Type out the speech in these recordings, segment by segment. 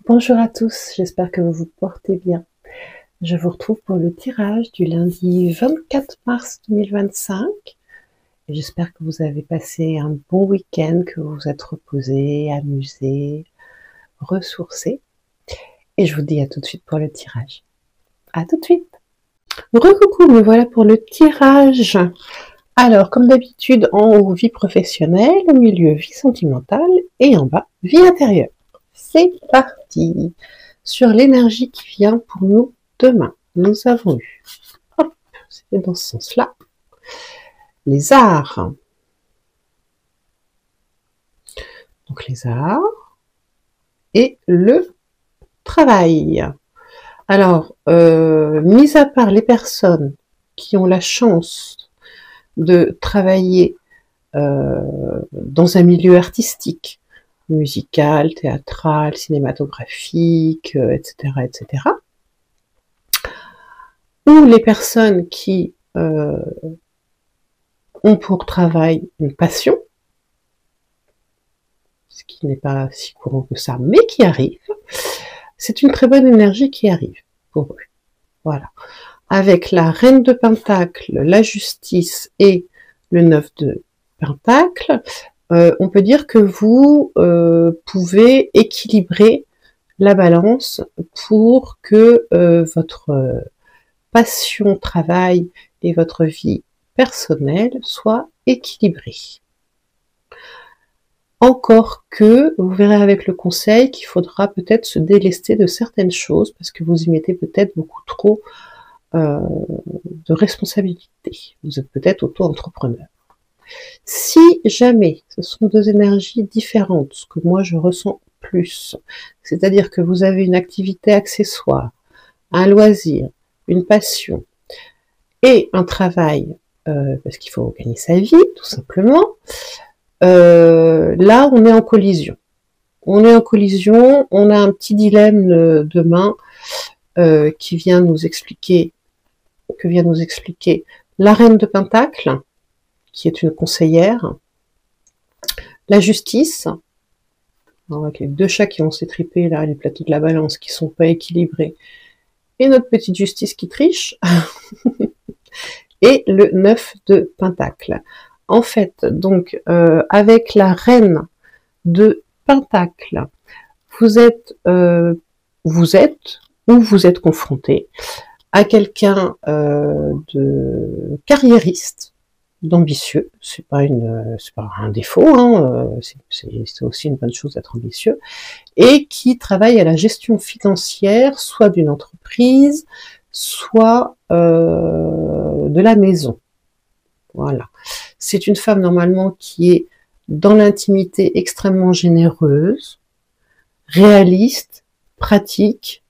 Bonjour à tous, j'espère que vous vous portez bien. Je vous retrouve pour le tirage du lundi 24 mars 2025. J'espère que vous avez passé un bon week-end, que vous vous êtes reposé, amusé, ressourcé. Et je vous dis à tout de suite pour le tirage. À tout de suite. Recoucou, me voilà pour le tirage. Alors, comme d'habitude, en haut, vie professionnelle, au milieu, vie sentimentale, et en bas, vie intérieure. C'est parti sur l'énergie qui vient pour nous demain. Nous avons eu, hop, c'est dans ce sens-là, les arts. Donc les arts et le travail. Alors, mis à part les personnes qui ont la chance de travailler dans un milieu artistique, musical, théâtral, cinématographique, etc., etc., ou les personnes qui ont pour travail une passion, ce qui n'est pas si courant que ça, mais qui arrive, c'est une très bonne énergie qui arrive pour eux. Voilà. Avec la reine de Pentacle, la justice et le 9 de Pentacle, on peut dire que vous pouvez équilibrer la balance pour que votre passion, travail et votre vie personnelle soient équilibrées. Encore que, vous verrez avec le conseil qu'il faudra peut-être se délester de certaines choses parce que vous y mettez peut-être beaucoup trop de responsabilités. Vous êtes peut-être auto-entrepreneur. Si jamais ce sont deux énergies différentes, ce que moi je ressens plus, c'est-à-dire que vous avez une activité accessoire, un loisir, une passion et un travail, parce qu'il faut gagner sa vie, tout simplement, là on est en collision. On est en collision, on a un petit dilemme demain qui vient nous expliquer, la reine de Pentacle, qui est une conseillère, la justice, avec les deux chats qui vont s'étriper là, les plateaux de la balance qui sont pas équilibrés, et notre petite justice qui triche, et le 9 de Pentacle. En fait, donc, avec la reine de Pentacle, vous êtes confronté à quelqu'un de carriériste, d'ambitieux, c'est pas un défaut, hein, c'est aussi une bonne chose d'être ambitieux, et qui travaille à la gestion financière, soit d'une entreprise, soit de la maison. Voilà. C'est une femme normalement qui est dans l'intimité extrêmement généreuse, réaliste, pratique,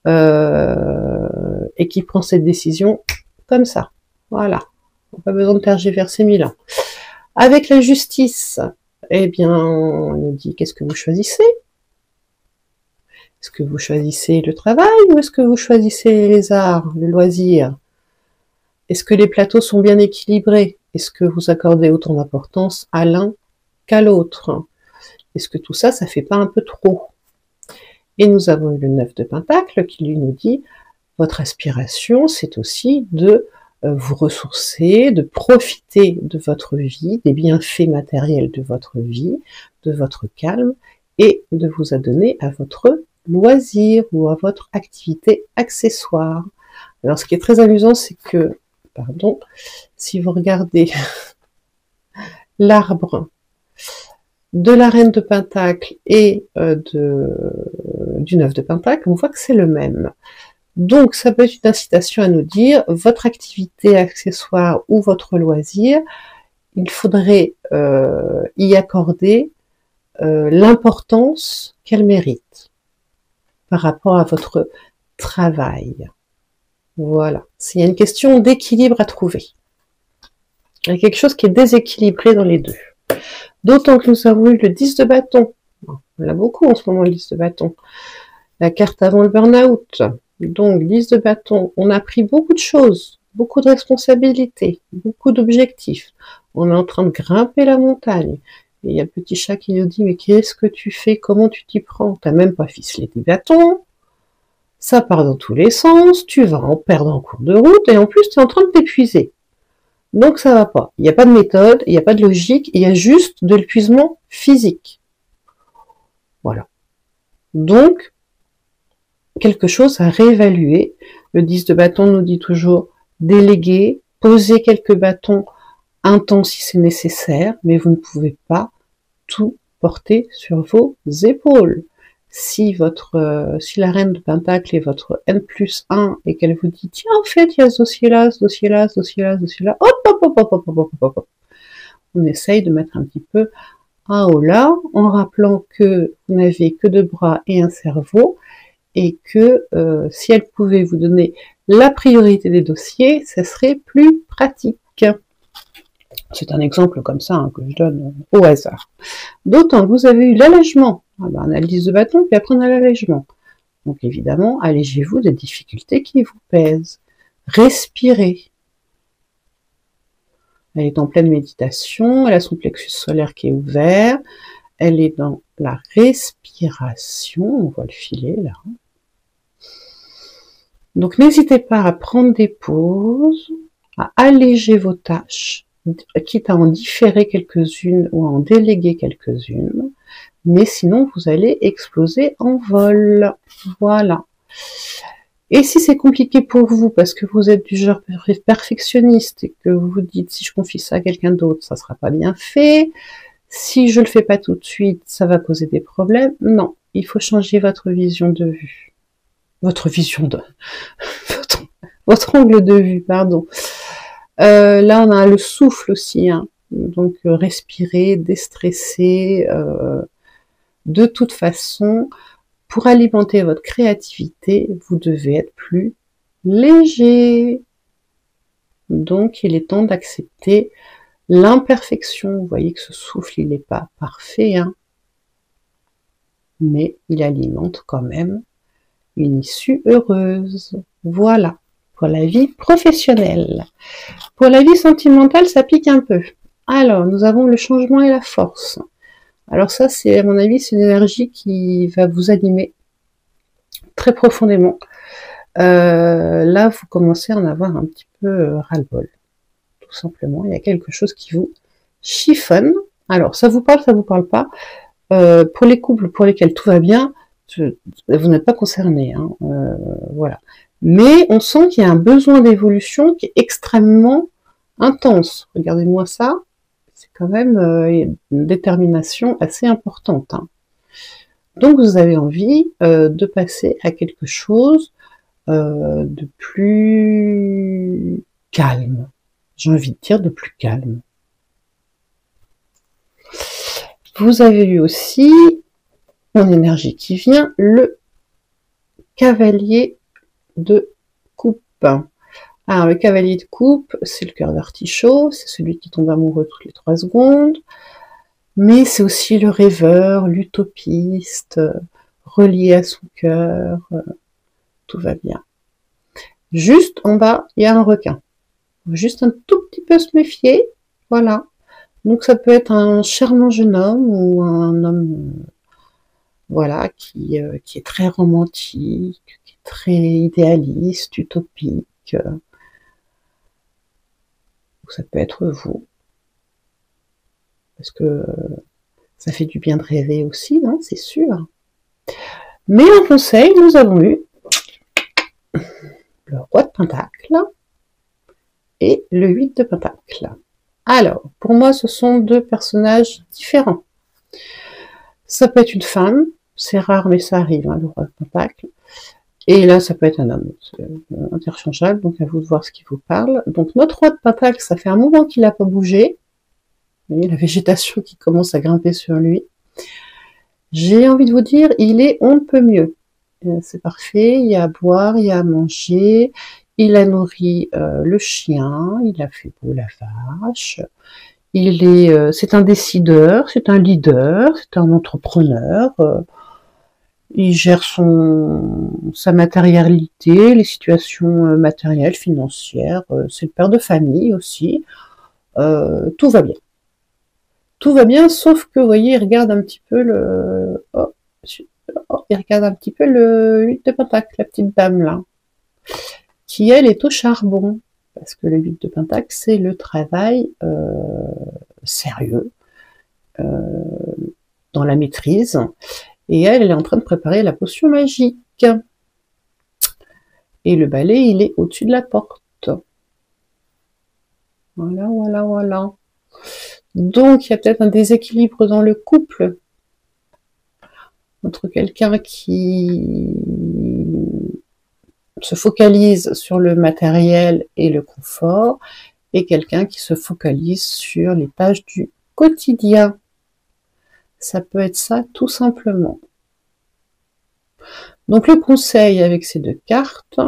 et qui prend cette décision comme ça. Voilà. Pas besoin de tergiverser 1000 ans. Avec la justice, eh bien, on nous dit qu'est-ce que vous choisissez? Est-ce que vous choisissez le travail ou est-ce que vous choisissez les arts, le loisir? Est-ce que les plateaux sont bien équilibrés? Est-ce que vous accordez autant d'importance à l'un qu'à l'autre? Est-ce que tout ça, ça fait pas un peu trop? Et nous avons eu le 9 de Pentacle qui lui nous dit votre aspiration, c'est aussi de vous ressourcer, de profiter de votre vie, des bienfaits matériels de votre vie, de votre calme, et de vous adonner à votre loisir ou à votre activité accessoire. Alors ce qui est très amusant, c'est que, pardon, si vous regardez l'arbre de la reine de Pentacle et du 9 de Pentacle, on voit que c'est le même. Donc, ça peut être une incitation à nous dire, votre activité accessoire ou votre loisir, il faudrait y accorder l'importance qu'elle mérite par rapport à votre travail. Voilà. Il y a une question d'équilibre à trouver. Il y a quelque chose qui est déséquilibré dans les deux. D'autant que nous avons eu le 10 de bâton. On l'a beaucoup en ce moment, le 10 de bâton. La carte avant le burn-out. Donc, 10 de bâton, on a pris beaucoup de choses, beaucoup de responsabilités, beaucoup d'objectifs. On est en train de grimper la montagne. Et il y a le petit chat qui nous dit, mais qu'est-ce que tu fais? Comment tu t'y prends? T'as même pas ficelé tes bâtons. Ça part dans tous les sens. Tu vas en perdre en cours de route. Et en plus, tu es en train de t'épuiser. Donc ça va pas. Il n'y a pas de méthode, il n'y a pas de logique. Il y a juste de l'épuisement physique. Voilà. Donc, quelque chose à réévaluer. Le 10 de bâton nous dit toujours déléguer, poser quelques bâtons un temps si c'est nécessaire, mais vous ne pouvez pas tout porter sur vos épaules. Si si la reine de Pentacle est votre N+1 et qu'elle vous dit tiens, en fait, il y a ce dossier-là, ce dossier-là, ce dossier-là, ce dossier-là, hop, hop, hop, hop, hop, hop, hop, hop. On essaye de mettre un petit peu un haut là, en rappelant que vous n'avez que 2 bras et un cerveau, et que si elle pouvait vous donner la priorité des dossiers, ça serait plus pratique. C'est un exemple comme ça que je donne au hasard. D'autant que vous avez eu l'allègement. On a le 10 de bâton, puis après on a l'allègement. Donc évidemment, allégez-vous des difficultés qui vous pèsent. Respirez. Elle est en pleine méditation, elle a son plexus solaire qui est ouvert, elle est dans la respiration, on voit le filet là. Donc n'hésitez pas à prendre des pauses, à alléger vos tâches, quitte à en différer quelques-unes ou à en déléguer quelques-unes, mais sinon vous allez exploser en vol. Voilà. Et si c'est compliqué pour vous, parce que vous êtes du genre perfectionniste et que vous vous dites si je confie ça à quelqu'un d'autre, ça sera pas bien fait, si je le fais pas tout de suite, ça va causer des problèmes, non, il faut changer votre vision de vue. Votre vision de... votre angle de vue, pardon. Là, on a le souffle aussi, hein. Donc respirer, déstresser. De toute façon, pour alimenter votre créativité, vous devez être plus léger. Donc, il est temps d'accepter l'imperfection. Vous voyez que ce souffle, il n'est pas parfait, hein, mais il alimente quand même une issue heureuse. Voilà, pour la vie professionnelle. Pour la vie sentimentale, ça pique un peu. Alors, nous avons le changement et la force. Alors ça, c'est à mon avis, c'est une énergie qui va vous animer très profondément. Là, vous commencez à en avoir un petit peu ras-le-bol. Tout simplement, il y a quelque chose qui vous chiffonne. Alors, ça vous parle pas. Pour les couples pour lesquels tout va bien, vous n'êtes pas concernés, hein, voilà. Mais on sent qu'il y a un besoin d'évolution qui est extrêmement intense. Regardez-moi ça, c'est quand même une détermination assez importante, hein. Donc vous avez envie de passer à quelque chose de plus calme. J'ai envie de dire de plus calme. Vous avez eu aussi en énergie qui vient le cavalier de coupe. Alors le cavalier de coupe, c'est le cœur d'artichaut, c'est celui qui tombe amoureux toutes les 3 secondes, mais c'est aussi le rêveur, l'utopiste, relié à son cœur, tout va bien. Juste en bas, il y a un requin. Juste un tout petit peu se méfier, voilà. Donc ça peut être un charmant jeune homme ou un homme voilà, qui est très romantique, qui est très idéaliste, utopique. Ça peut être vous. Parce que ça fait du bien de rêver aussi, hein, c'est sûr. Mais en conseil, nous avons eu le roi de Pentacle et le 8 de Pentacle. Alors, pour moi, ce sont 2 personnages différents. Ça peut être une femme, c'est rare, mais ça arrive, hein, le roi de Pentacle. Et là, ça peut être un homme, c'est interchangeable, donc à vous de voir ce qui vous parle. Donc notre roi de Pentacle, ça fait un moment qu'il n'a pas bougé. Vous voyez la végétation qui commence à grimper sur lui. J'ai envie de vous dire, il est on ne peut mieux. C'est parfait, il y a à boire, il y a à manger, il a nourri le chien, il a fait beau la vache, c'est un décideur, c'est un leader, c'est un entrepreneur, il gère sa matérialité, les situations matérielles, financières, c'est le père de famille aussi, tout va bien. tout va bien, sauf que, vous voyez, il regarde un petit peu le... il regarde un petit peu le 8 de Pentacle, la petite dame, là, qui, elle, est au charbon. Parce que le 8 de Pentacle, c'est le travail sérieux, dans la maîtrise. Et elle est en train de préparer la potion magique. Et le balai, il est au-dessus de la porte. Voilà, voilà, voilà. Donc, il y a peut-être un déséquilibre dans le couple entre quelqu'un qui se focalise sur le matériel et le confort et quelqu'un qui se focalise sur les tâches du quotidien. Ça peut être ça tout simplement. Donc le conseil avec ces deux cartes,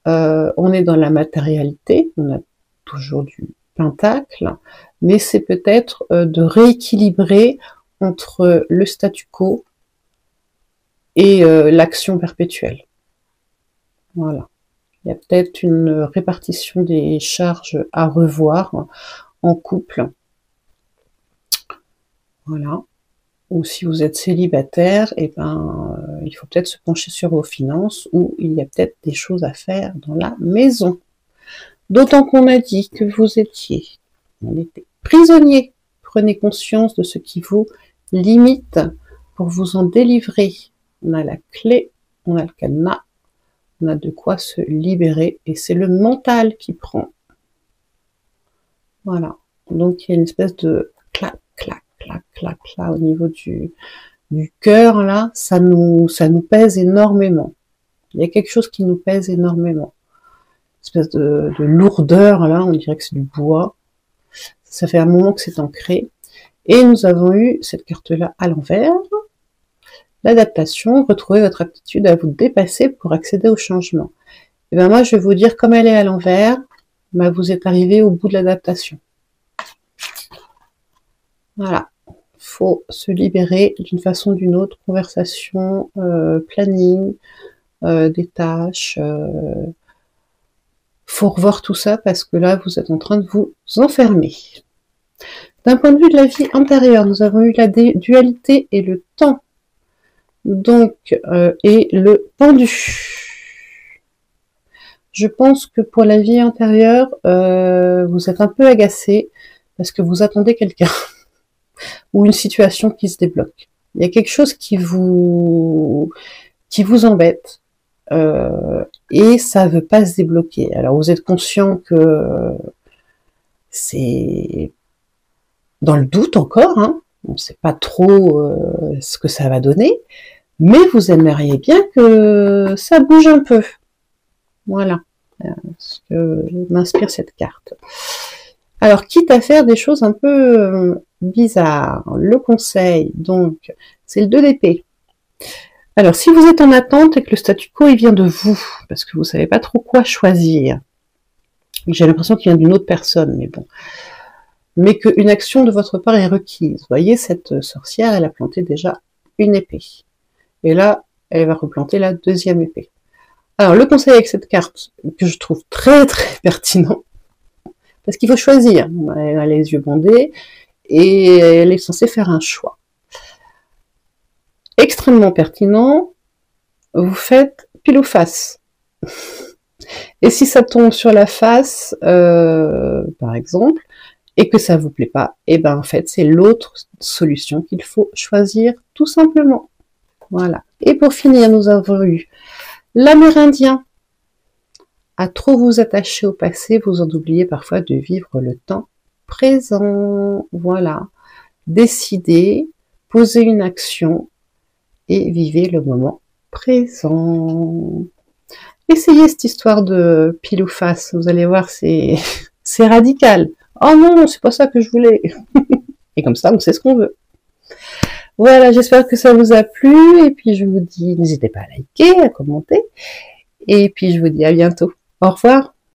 on est dans la matérialité, on a toujours du pentacle, mais c'est peut-être de rééquilibrer entre le statu quo et l'action perpétuelle. Voilà. Il y a peut-être une répartition des charges à revoir en couple. Voilà. Ou si vous êtes célibataire, et il faut peut-être se pencher sur vos finances, ou il y a peut-être des choses à faire dans la maison. D'autant qu'on a dit que vous étiez, on était prisonnier. Prenez conscience de ce qui vous limite pour vous en délivrer. On a la clé, on a le cadenas, on a de quoi se libérer, et c'est le mental qui prend. Voilà. Donc il y a une espèce de clac, clac, clac, clac, là, au niveau du cœur, là, ça nous pèse énormément. Il y a quelque chose qui nous pèse énormément. Une espèce de lourdeur, là, on dirait que c'est du bois. Ça fait un moment que c'est ancré. Et nous avons eu cette carte-là à l'envers. L'adaptation, retrouvez votre aptitude à vous dépasser pour accéder au changement. Et bien moi, je vais vous dire, comme elle est à l'envers, vous êtes arrivé au bout de l'adaptation. Voilà. Faut se libérer d'une façon ou d'une autre, conversation, planning, des tâches. Faut revoir tout ça parce que là, vous êtes en train de vous enfermer. D'un point de vue de la vie intérieure, nous avons eu la dualité et le temps. Donc, et le pendu. Je pense que pour la vie intérieure, vous êtes un peu agacé parce que vous attendez quelqu'un ou une situation qui se débloque. Il y a quelque chose qui vous embête et ça veut pas se débloquer. Alors vous êtes conscient que c'est dans le doute encore, hein, on ne sait pas trop ce que ça va donner, mais vous aimeriez bien que ça bouge un peu. Voilà ce que m'inspire cette carte. Alors, quitte à faire des choses un peu bizarres, le conseil, donc, c'est le 2 d'épée. Alors, si vous êtes en attente et que le statu quo, il vient de vous, parce que vous savez pas trop quoi choisir, j'ai l'impression qu'il vient d'une autre personne, mais bon, mais qu'une action de votre part est requise. Vous voyez, cette sorcière, elle a planté déjà une épée. Et là, elle va replanter la deuxième épée. Alors, le conseil avec cette carte, que je trouve très très pertinent, parce qu'il faut choisir. Elle a les yeux bandés, et elle est censée faire un choix. Extrêmement pertinent, vous faites pile ou face. Et si ça tombe sur la face, par exemple, et que ça vous plaît pas, et ben en fait c'est l'autre solution qu'il faut choisir tout simplement. Voilà. Et pour finir, nous avons eu l'Amérindien. À trop vous attacher au passé, vous en oubliez parfois de vivre le temps présent. Voilà. Décidez, posez une action et vivez le moment présent. Essayez cette histoire de pile ou face, vous allez voir, c'est radical. Oh non, c'est pas ça que je voulais. Et comme ça, on sait ce qu'on veut. Voilà, j'espère que ça vous a plu. Et puis, je vous dis, n'hésitez pas à liker, à commenter. Et puis, je vous dis à bientôt. Au revoir.